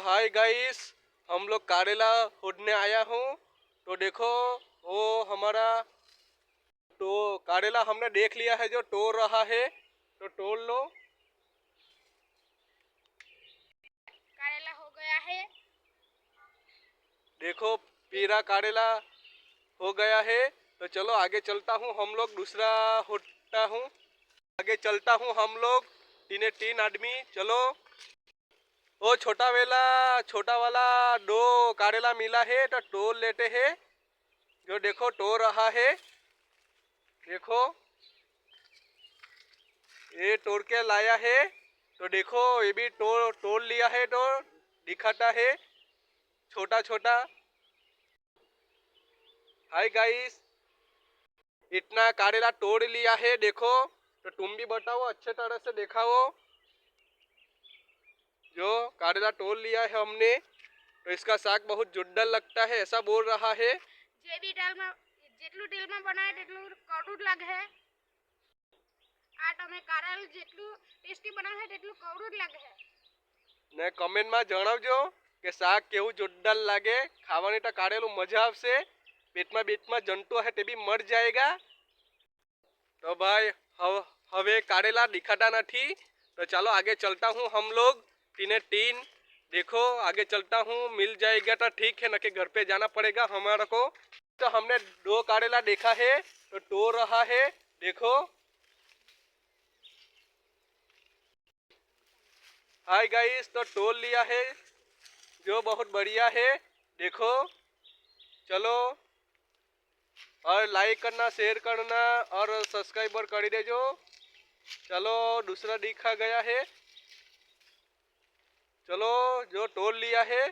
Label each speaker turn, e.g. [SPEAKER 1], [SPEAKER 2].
[SPEAKER 1] Hi guys, हम लोग कारेला खोदने आया हूँ। तो देखो, वो हमारा तो कारेला हमने देख लिया है जो तोड़ रहा है, तो तोड़ लो।
[SPEAKER 2] कारेला हो गया है।
[SPEAKER 1] देखो, पीरा कारेला हो गया है। तो चलो आगे चलता हूँ, हम लोग दूसरा होता हूँ। आगे चलता हूँ हम लोग तीन आदमी। चलो, वो छोटा वाला दो कारेला मिला है तो तोड़ लेते हैं। जो देखो तोड़ रहा है, देखो ये तोड़ के लाया है। तो देखो ये भी तोड़ तोड़ लिया है, तो दिखाता है छोटा छोटा। हाय गाइस, इतना कारेला तोड़ लिया है देखो। तो तुम भी बताओ, अच्छे तरह से दिखाओ। जो कारेला तोड़ लिया है हमने, तो इसका साग बहुत जोरदार लगता है, ऐसा बोल रहा है।
[SPEAKER 2] जे भी दाल में जेटलू तेल में बनाए तेटलू कड़ू लागे। आ तमे कारेल जेटलू टेस्टी बनावे है तेटलू कड़ू જ લાગે है।
[SPEAKER 1] ને કમેન્ટમાં જણાવજો કે શાક કેવું જોરદાર લાગે। ખાવાની તો કારેલું મજા આવશે, પેટમાં જંતુ હે તે બી મર જાયગા। तो भाई हवे कारेला दिखाता नहीं, तो चलो आगे चलता हूँ हम लोग तीन। देखो आगे चलता हूँ, मिल जाएगा तो ठीक है, न कि घर पे जाना पड़ेगा हमारा को। तो हमने दो कारेला देखा है, तो तोड़ रहा है देखो। हाय गाइस, तो तोड़ लिया है जो बहुत बढ़िया है। देखो चलो, और लाइक करना, शेयर करना और सब्सक्राइबर कर देजो। चलो दूसरा दिखा गया है। चलो जो तोड़ लिया है